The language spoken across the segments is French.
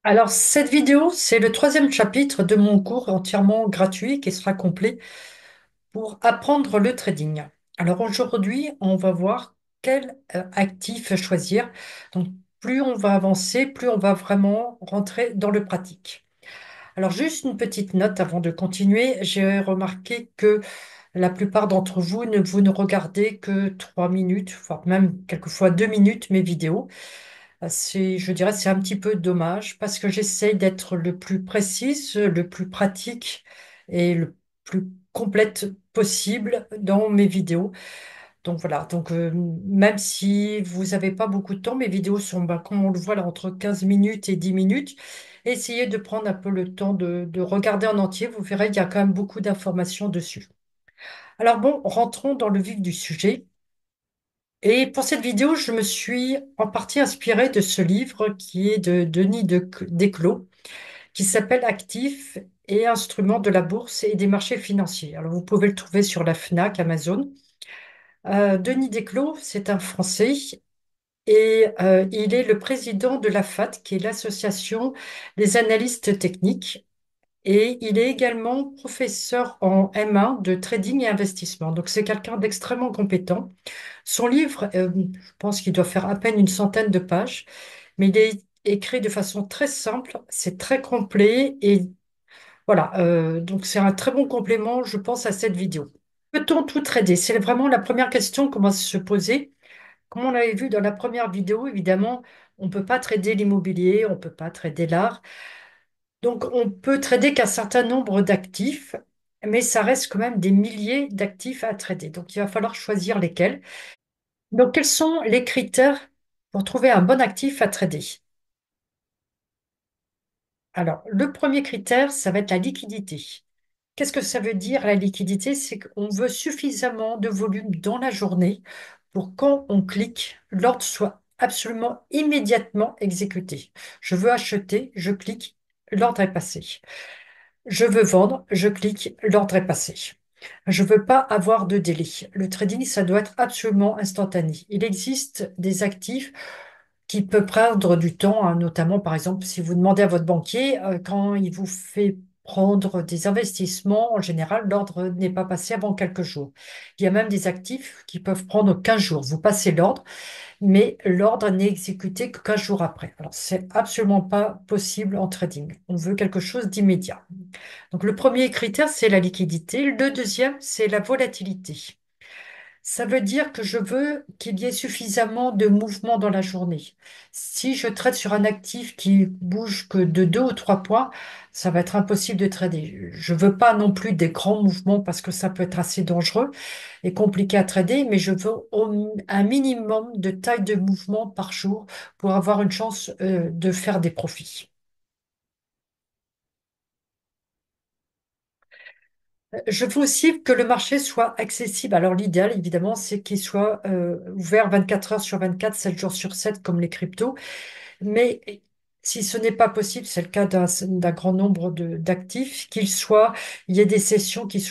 Alors, cette vidéo, c'est le troisième chapitre de mon cours entièrement gratuit qui sera complet pour apprendre le trading. Alors aujourd'hui, on va voir quel actif choisir. Donc, plus on va avancer, plus on va vraiment rentrer dans le pratique. Alors, juste une petite note avant de continuer. J'ai remarqué que la plupart d'entre vous ne regardez que 3 minutes, voire même quelquefois 2 minutes mes vidéos. Je dirais, c'est un petit peu dommage parce que j'essaye d'être le plus précise, le plus pratique et le plus complète possible dans mes vidéos. Donc voilà, même si vous n'avez pas beaucoup de temps, mes vidéos sont, comme on le voit là, entre 15 minutes et 10 minutes. Essayez de prendre un peu le temps de regarder en entier. Vous verrez, il y a quand même beaucoup d'informations dessus. Alors bon, rentrons dans le vif du sujet. Et pour cette vidéo, je me suis en partie inspirée de ce livre qui est de Desclos, qui s'appelle Actifs et instruments de la bourse et des marchés financiers. Alors, vous pouvez le trouver sur la Fnac, Amazon. Denis Desclos, c'est un Français et il est le président de la FAT, qui est l'association des analystes techniques. Et il est également professeur en M1 de trading et investissement. Donc, c'est quelqu'un d'extrêmement compétent. Son livre, je pense qu'il doit faire à peine une centaine de pages, mais il est écrit de façon très simple, c'est très complet et voilà, donc c'est un très bon complément, je pense, à cette vidéo. Peut-on tout trader? C'est vraiment la première question qu'on va se poser. Comme on l'avait vu dans la première vidéo, évidemment, on ne peut pas trader l'immobilier, on ne peut pas trader l'art. Donc on peut trader qu'un certain nombre d'actifs, mais ça reste quand même des milliers d'actifs à trader. Donc il va falloir choisir lesquels. Donc, quels sont les critères pour trouver un bon actif à trader? Alors, le premier critère, ça va être la liquidité. Qu'est-ce que ça veut dire la liquidité? C'est qu'on veut suffisamment de volume dans la journée pour quand on clique, l'ordre soit absolument immédiatement exécuté. Je veux acheter, je clique, l'ordre est passé. Je veux vendre, je clique, l'ordre est passé. Je veux pas avoir de délai. Le trading, ça doit être absolument instantané. Il existe des actifs qui peuvent prendre du temps, hein, notamment par exemple si vous demandez à votre banquier quand il vous fait prendre des investissements, en général, l'ordre n'est pas passé avant quelques jours. Il y a même des actifs qui peuvent prendre 15 jours. Vous passez l'ordre, mais l'ordre n'est exécuté que 15 jours après. Alors, c'est absolument pas possible en trading. On veut quelque chose d'immédiat. Donc, le premier critère, c'est la liquidité. Le deuxième, c'est la volatilité. Ça veut dire que je veux qu'il y ait suffisamment de mouvement dans la journée. Si je trade sur un actif qui bouge que de 2 ou 3 points, ça va être impossible de trader. Je veux pas non plus des grands mouvements parce que ça peut être assez dangereux et compliqué à trader, mais je veux un minimum de taille de mouvement par jour pour avoir une chance de faire des profits. Je veux aussi que le marché soit accessible. Alors l'idéal, évidemment, c'est qu'il soit ouvert 24 heures sur 24, 7 jours sur 7, comme les cryptos. Mais si ce n'est pas possible, c'est le cas d'un grand nombre d'actifs, il y ait des sessions qui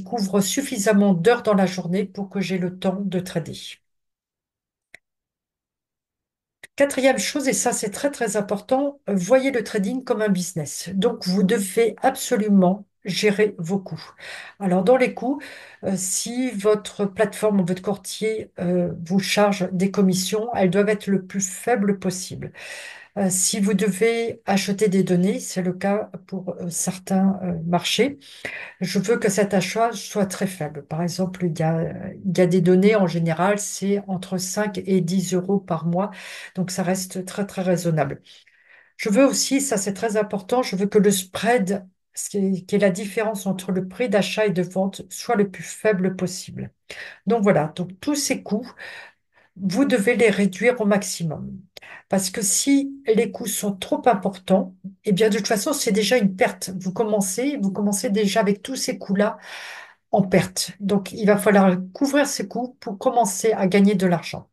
couvrent suffisamment d'heures dans la journée pour que j'ai le temps de trader. Quatrième chose, et ça c'est très très important, voyez le trading comme un business. Donc vous devez absolument gérer vos coûts. Alors dans les coûts, si votre plateforme ou votre courtier vous charge des commissions, elles doivent être le plus faibles possible. Si vous devez acheter des données, c'est le cas pour certains marchés, je veux que cet achat soit très faible. Par exemple, il y a des données, en général, c'est entre 5 et 10 euros par mois. Donc, ça reste très, très raisonnable. Je veux aussi, ça c'est très important, je veux que le spread, qui est la différence entre le prix d'achat et de vente, soit le plus faible possible. Donc voilà, donc tous ces coûts, vous devez les réduire au maximum. Parce que si les coûts sont trop importants, eh bien de toute façon, c'est déjà une perte. Vous commencez déjà avec tous ces coûts-là en perte. Donc, il va falloir couvrir ces coûts pour commencer à gagner de l'argent.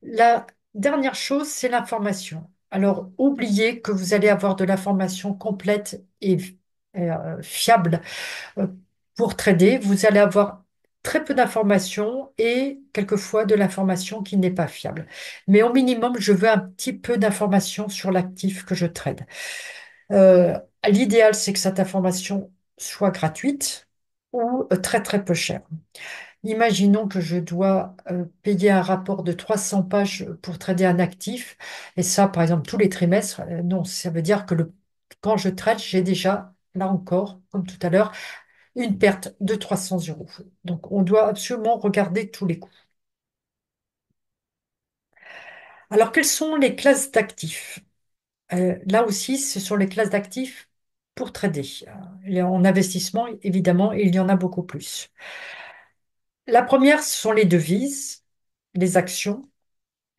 La dernière chose, c'est l'information. Alors, oubliez que vous allez avoir de l'information complète et fiable euh, pour trader. Vous allez avoir très peu d'informations et quelquefois de l'information qui n'est pas fiable. Mais au minimum, je veux un petit peu d'informations sur l'actif que je trade. Euh, L'idéal, c'est que cette information soit gratuite ou très très peu chère. Imaginons que je dois payer un rapport de 300 pages pour trader un actif, et ça, par exemple, tous les trimestres. Non, ça veut dire que quand je trade, j'ai déjà, là encore, comme tout à l'heure, une perte de 300 euros. Donc, on doit absolument regarder tous les coûts. Alors, quelles sont les classes d'actifs? Là aussi, ce sont les classes d'actifs pour trader. En investissement, évidemment, il y en a beaucoup plus. La première, ce sont les devises, les actions,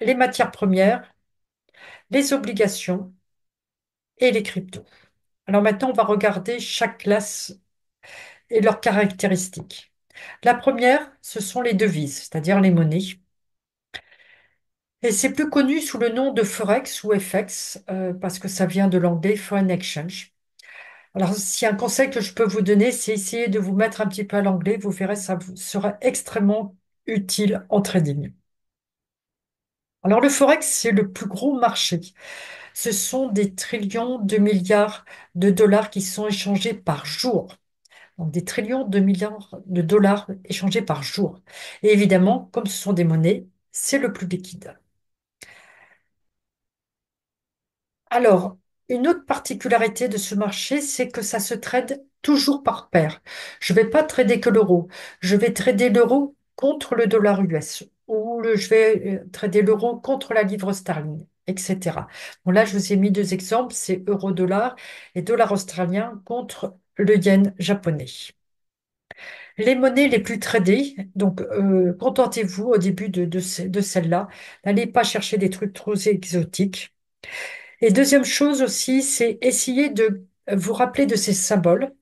les matières premières, les obligations et les cryptos. Alors maintenant, on va regarder chaque classe et leurs caractéristiques. La première, ce sont les devises, c'est-à-dire les monnaies. Et c'est plus connu sous le nom de Forex ou FX, parce que ça vient de l'anglais Foreign Exchange. Alors, si un conseil que je peux vous donner, c'est essayer de vous mettre un petit peu à l'anglais. Vous verrez, ça vous sera extrêmement utile en trading. Alors, le Forex, c'est le plus gros marché. Ce sont des trillions de milliards de dollars qui sont échangés par jour. Donc, des trillions de milliards de dollars échangés par jour. Et évidemment, comme ce sont des monnaies, c'est le plus liquide. Alors, une autre particularité de ce marché, c'est que ça se trade toujours par paire. Je ne vais pas trader que l'euro. Je vais trader l'euro contre le dollar US ou je vais trader l'euro contre la livre sterling, etc. Bon, là, je vous ai mis deux exemples, c'est euro-dollar et dollar australien contre le yen japonais. Les monnaies les plus tradées, donc contentez-vous au début de celle-là. N'allez pas chercher des trucs trop exotiques. Et deuxième chose aussi, c'est essayer de vous rappeler de ces symboles.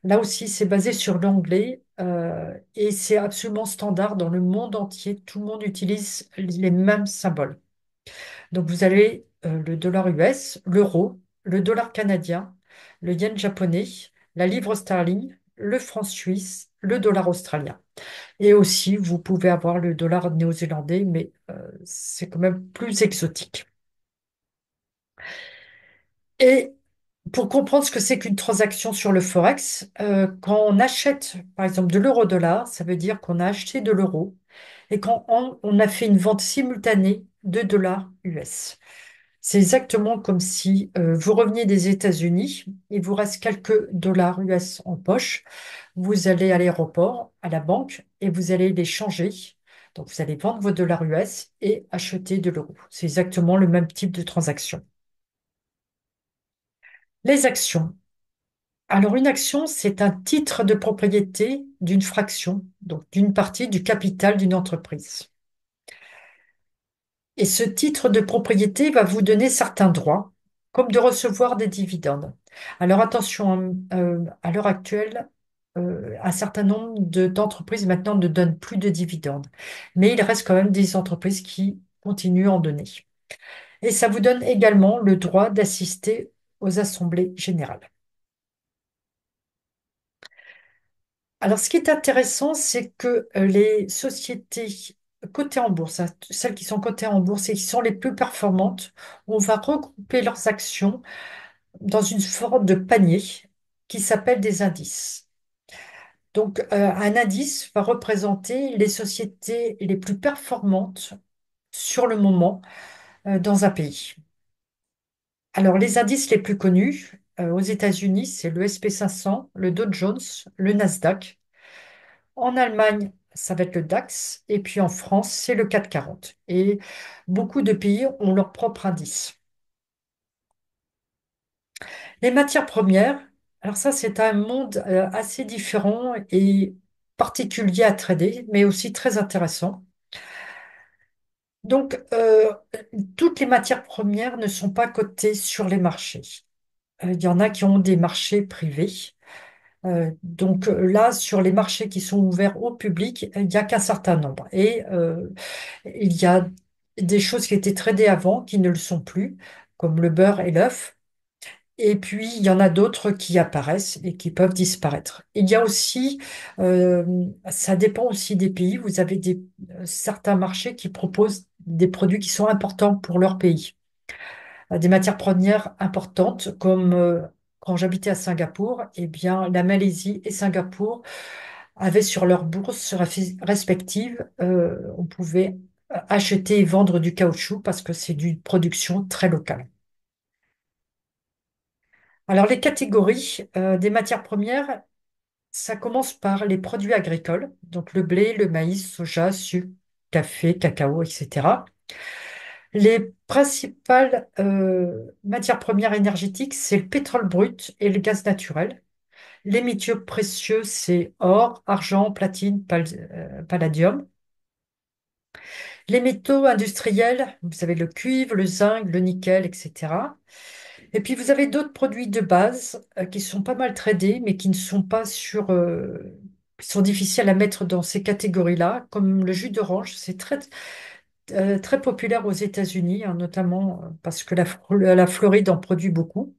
Là aussi, c'est basé sur l'anglais et c'est absolument standard dans le monde entier. Tout le monde utilise les mêmes symboles. Donc vous avez le dollar US, l'euro, le dollar canadien, le yen japonais, la livre sterling, le franc suisse, le dollar australien. Et aussi, vous pouvez avoir le dollar néo-zélandais, mais c'est quand même plus exotique. Et pour comprendre ce que c'est qu'une transaction sur le Forex, quand on achète, par exemple, de l'euro-dollar, ça veut dire qu'on a acheté de l'euro et quand on a fait une vente simultanée de dollars US. C'est exactement comme si vous reveniez des États-Unis, il vous reste quelques dollars US en poche, vous allez à l'aéroport, à la banque, et vous allez les changer. Donc vous allez vendre vos dollars US et acheter de l'euro. C'est exactement le même type de transaction. Les actions. Alors, une action, c'est un titre de propriété d'une fraction, donc d'une partie du capital d'une entreprise. Et ce titre de propriété va vous donner certains droits, comme de recevoir des dividendes. Alors, attention, hein, à l'heure actuelle, un certain nombre d'entreprises maintenant ne donnent plus de dividendes, mais il reste quand même des entreprises qui continuent à en donner. Et ça vous donne également le droit d'assister aux assemblées générales. Alors, ce qui est intéressant, c'est que les sociétés cotées en bourse, hein, celles qui sont cotées en bourse et qui sont les plus performantes, on va regrouper leurs actions dans une forme de panier qui s'appelle des indices. Donc, un indice va représenter les sociétés les plus performantes sur le moment dans un pays. Alors, les indices les plus connus aux États-Unis, c'est le SP 500, le Dow Jones, le Nasdaq. En Allemagne, ça va être le DAX, et puis en France, c'est le CAC 40. Et beaucoup de pays ont leur propre indice. Les matières premières, alors ça, c'est un monde assez différent et particulier à trader, mais aussi très intéressant. Donc, toutes les matières premières ne sont pas cotées sur les marchés. Il y en a qui ont des marchés privés. Donc là, sur les marchés qui sont ouverts au public, il n'y a qu'un certain nombre. Et il y a des choses qui étaient tradées avant qui ne le sont plus, comme le beurre et l'œuf. Et puis, il y en a d'autres qui apparaissent et qui peuvent disparaître. Il y a aussi, ça dépend aussi des pays. Vous avez certains marchés qui proposent des produits qui sont importants pour leur pays. Des matières premières importantes, comme quand j'habitais à Singapour, eh bien, la Malaisie et Singapour avaient sur leurs bourses respectives, on pouvait acheter et vendre du caoutchouc parce que c'est d'une production très locale. Alors, les catégories des matières premières, ça commence par les produits agricoles, donc le blé, le maïs, soja, sucre, café, cacao, etc. Les principales matières premières énergétiques, c'est le pétrole brut et le gaz naturel. Les métaux précieux, c'est or, argent, platine, palladium. Les métaux industriels, vous avez le cuivre, le zinc, le nickel, etc. Et puis vous avez d'autres produits de base qui sont pas mal tradés, mais qui ne sont pas qui sont difficiles à mettre dans ces catégories-là, comme le jus d'orange. C'est très populaire aux États-Unis, hein, notamment parce que la Floride en produit beaucoup.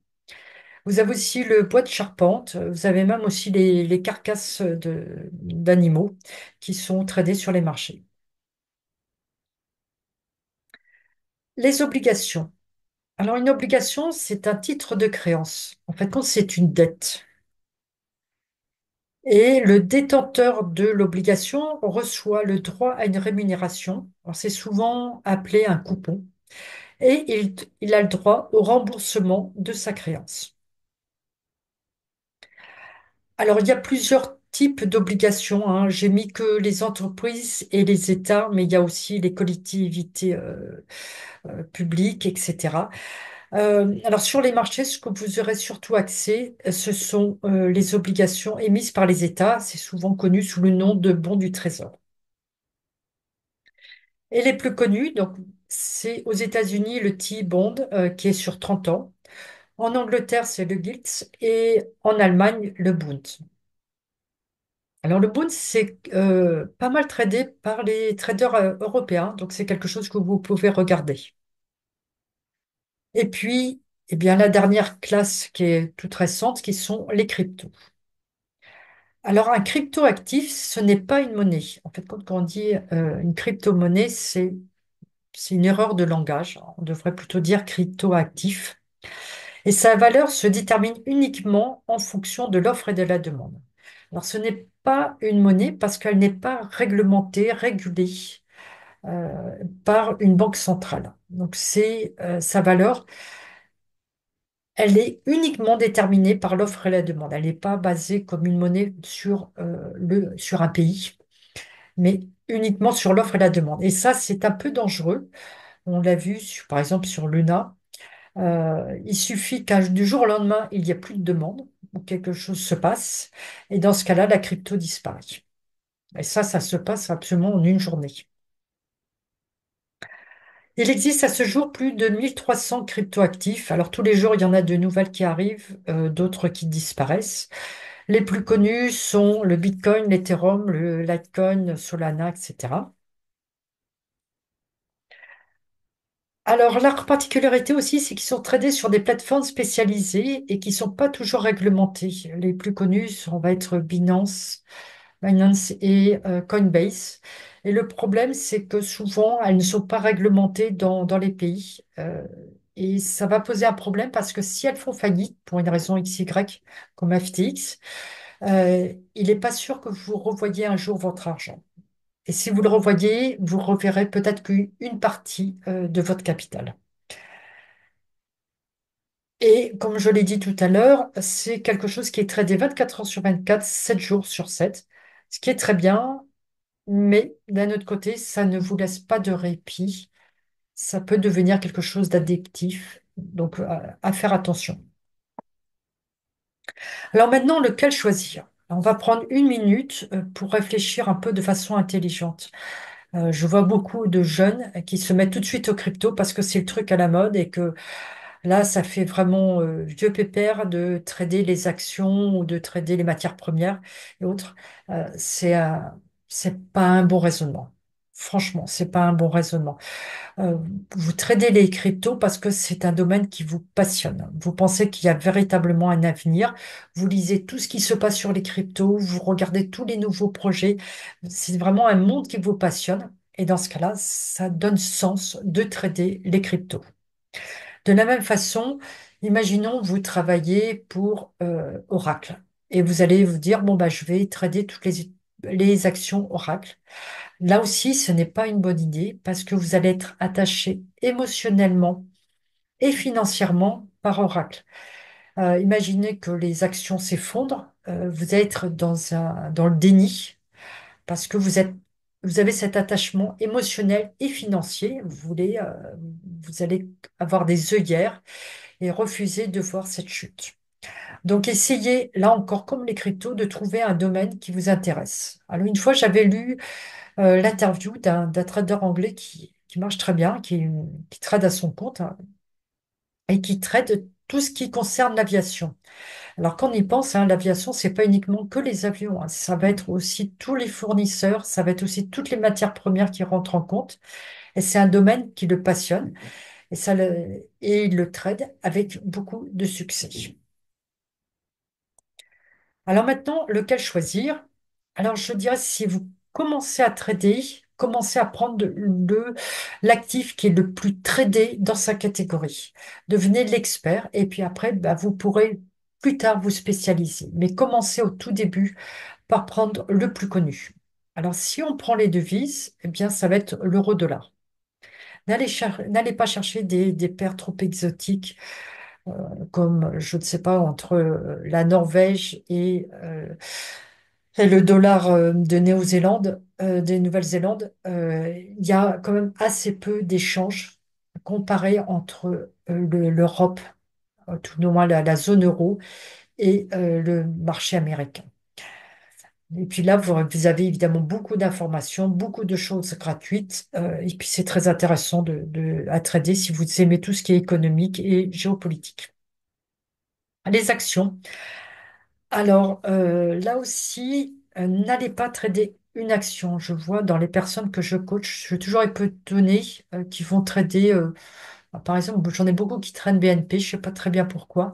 Vous avez aussi le bois de charpente. Vous avez même aussi les carcasses d'animaux qui sont tradées sur les marchés. Les obligations. Alors, une obligation, c'est un titre de créance. En fait, quand c'est une dette. Et le détenteur de l'obligation reçoit le droit à une rémunération. Alors, c'est souvent appelé un coupon. Et il a le droit au remboursement de sa créance. Alors, il y a plusieurs types d'obligations, hein. J'ai mis que les entreprises et les États, mais il y a aussi les collectivités publiques, etc. Alors, sur les marchés, ce que vous aurez surtout accès, ce sont les obligations émises par les États. C'est souvent connu sous le nom de bons du Trésor. Et les plus connus, donc, c'est aux États-Unis le T-bond qui est sur 30 ans. En Angleterre, c'est le Gilts et en Allemagne, le Bund. Alors, le Bund, c'est pas mal tradé par les traders européens, donc c'est quelque chose que vous pouvez regarder. Et puis, eh bien, la dernière classe qui est toute récente, qui sont les cryptos. Alors, un crypto-actif, ce n'est pas une monnaie. En fait, quand on dit une crypto-monnaie, c'est une erreur de langage. On devrait plutôt dire crypto-actif. Et sa valeur se détermine uniquement en fonction de l'offre et de la demande. Alors, ce n'est pas une monnaie parce qu'elle n'est pas réglementée, régulée euh, par une banque centrale. Donc, sa valeur, elle est uniquement déterminée par l'offre et la demande. Elle n'est pas basée comme une monnaie sur un pays, mais uniquement sur l'offre et la demande. Et ça, c'est un peu dangereux. On l'a vu, par exemple, sur Luna. Il suffit du jour au lendemain, il n'y a plus de demande, ou quelque chose se passe, et dans ce cas-là, la crypto disparaît. Et ça se passe absolument en une journée. Il existe à ce jour plus de 1300 cryptoactifs. Alors tous les jours, il y en a de nouvelles qui arrivent, d'autres qui disparaissent. Les plus connus sont le Bitcoin, l'Ethereum, le Litecoin, Solana, etc. Alors, leur particularité aussi, c'est qu'ils sont tradés sur des plateformes spécialisées et qui ne sont pas toujours réglementées. Les plus connus, on va être Binance et Coinbase. Et le problème, c'est que souvent, elles ne sont pas réglementées dans les pays. Et ça va poser un problème parce que si elles font faillite, pour une raison XY, comme FTX, il n'est pas sûr que vous revoyiez un jour votre argent. Et si vous le revoyez, vous reverrez peut-être qu'une partie de votre capital. Et comme je l'ai dit tout à l'heure, c'est quelque chose qui est tradé 24 heures sur 24, 7 jours sur 7, ce qui est très bien, mais d'un autre côté, ça ne vous laisse pas de répit. Ça peut devenir quelque chose d'addictif, donc à faire attention. Alors maintenant, lequel choisir? On va prendre une minute pour réfléchir un peu de façon intelligente. Je vois beaucoup de jeunes qui se mettent tout de suite au crypto parce que c'est le truc à la mode et que là, ça fait vraiment vieux pépère de trader les actions ou de trader les matières premières et autres. C'est pas un bon raisonnement. Franchement, c'est pas un bon raisonnement. Euh, Vous tradez les cryptos parce que c'est un domaine qui vous passionne. Vous pensez qu'il y a véritablement un avenir. Vous lisez tout ce qui se passe sur les cryptos, vous regardez tous les nouveaux projets. C'est vraiment un monde qui vous passionne. Et dans ce cas-là, ça donne sens de trader les cryptos. De la même façon, imaginons vous travaillez pour Oracle et vous allez vous dire, bon, bah, je vais trader toutes les actions Oracle. Là aussi, ce n'est pas une bonne idée parce que vous allez être attaché émotionnellement et financièrement par Oracle. Imaginez que les actions s'effondrent, vous allez être dans le déni parce que vous avez cet attachement émotionnel et financier. Vous allez avoir des œillères et refuser de voir cette chute. Donc, essayez, là encore, comme les cryptos, de trouver un domaine qui vous intéresse. Alors, une fois, j'avais lu l'interview d'un trader anglais qui marche très bien, qui trade à son compte, hein, et qui trade tout ce qui concerne l'aviation. Alors quand on y pense, hein, l'aviation, c'est pas uniquement que les avions, hein, ça va être aussi tous les fournisseurs, ça va être aussi toutes les matières premières qui rentrent en compte. Et c'est un domaine qui le passionne et il le trade avec beaucoup de succès. Alors maintenant, lequel choisir? Alors je dirais si vous commencez à trader, commencez à prendre l'actif qui est le plus tradé dans sa catégorie. Devenez l'expert et puis après, bah, vous pourrez plus tard vous spécialiser. Mais commencez au tout début par prendre le plus connu. Alors si on prend les devises, eh bien ça va être l'euro-dollar. N'allez pas chercher des paires trop exotiques comme, je ne sais pas, entre la Norvège et le dollar de Néo-Zélande, des Nouvelle-Zélande, il y a quand même assez peu d'échanges comparés entre l'Europe, tout au moins la zone euro, et le marché américain. Et puis là, vous avez évidemment beaucoup d'informations, beaucoup de choses gratuites, et puis c'est très intéressant à trader si vous aimez tout ce qui est économique et géopolitique. Les actions. Alors là aussi, n'allez pas trader une action. Je vois dans les personnes que je coach, je suis toujours un peu étonnée qui vont trader. Par exemple, j'en ai beaucoup qui traînent BNP, je ne sais pas très bien pourquoi.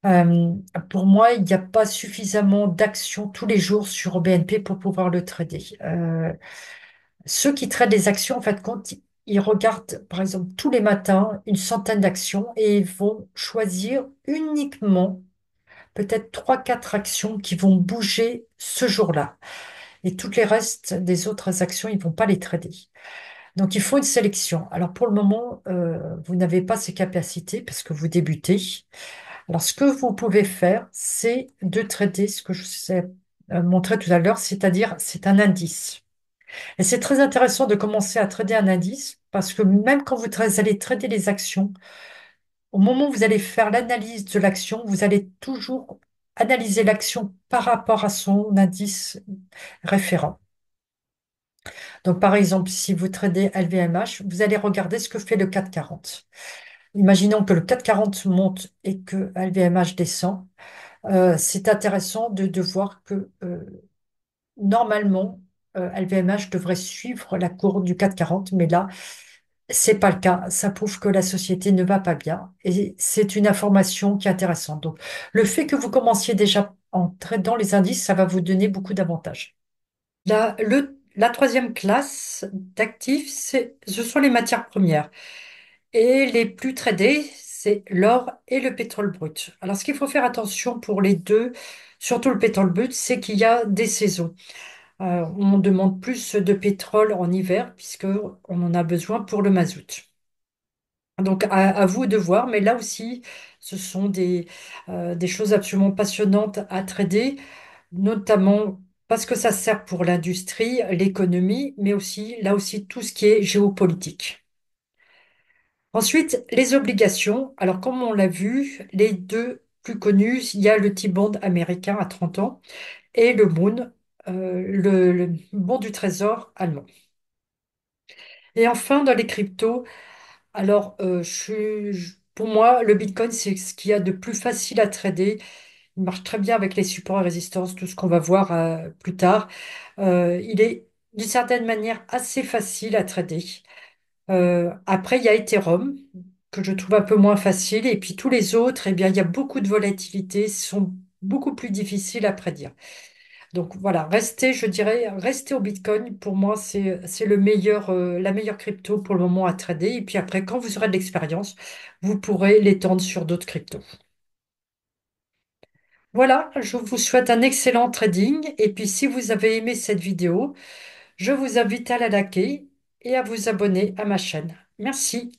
Euh, pour moi, il n'y a pas suffisamment d'actions tous les jours sur BNP pour pouvoir le trader. Ceux qui traitent des actions, en fait, quand ils regardent, par exemple, tous les matins, une centaine d'actions et ils vont choisir uniquement peut-être trois, quatre actions qui vont bouger ce jour-là. Et toutes les restes des autres actions, ils vont pas les trader. Donc, il faut une sélection. Alors, pour le moment, vous n'avez pas ces capacités parce que vous débutez. Alors, ce que vous pouvez faire, c'est de trader ce que je vous ai montré tout à l'heure, c'est-à-dire c'est un indice. Et c'est très intéressant de commencer à trader un indice parce que même quand allez trader les actions, au moment où vous allez faire l'analyse de l'action, vous allez toujours analyser l'action par rapport à son indice référent. Donc, par exemple, si vous tradez LVMH, vous allez regarder ce que fait le 440. Imaginons que le 440 monte et que LVMH descend. C'est intéressant de voir que normalement, LVMH devrait suivre la courbe du 440, mais là, c'est pas le cas. Ça prouve que la société ne va pas bien et c'est une information qui est intéressante. Donc, le fait que vous commenciez déjà en tradant les indices, ça va vous donner beaucoup d'avantages. La troisième classe d'actifs, ce sont les matières premières. Et les plus tradés, c'est l'or et le pétrole brut. Alors, ce qu'il faut faire attention pour les deux, surtout le pétrole brut, c'est qu'il y a des saisons. On demande plus de pétrole en hiver puisque on en a besoin pour le mazout. Donc, à vous de voir, mais là aussi, ce sont des choses absolument passionnantes à trader, notamment parce que ça sert pour l'industrie, l'économie, mais aussi, là aussi, tout ce qui est géopolitique. Ensuite, les obligations. Alors, comme on l'a vu, les deux plus connus, il y a le T-bond américain à 30 ans et le Moon, le bond du trésor allemand. Et enfin, dans les cryptos, alors, pour moi, le Bitcoin, c'est ce qu'il y a de plus facile à trader. Il marche très bien avec les supports et résistances, tout ce qu'on va voir plus tard. Il est d'une certaine manière assez facile à trader. Après, il y a Ethereum, que je trouve un peu moins facile. Et puis tous les autres, eh bien, il y a beaucoup de volatilité, sont beaucoup plus difficiles à prédire. Donc voilà, restez, je dirais, restez au Bitcoin. Pour moi, c'est le meilleur, la meilleure crypto pour le moment à trader. Et puis après, quand vous aurez de l'expérience, vous pourrez l'étendre sur d'autres cryptos. Voilà, je vous souhaite un excellent trading. Et puis si vous avez aimé cette vidéo, je vous invite à la liker et à vous abonner à ma chaîne. Merci.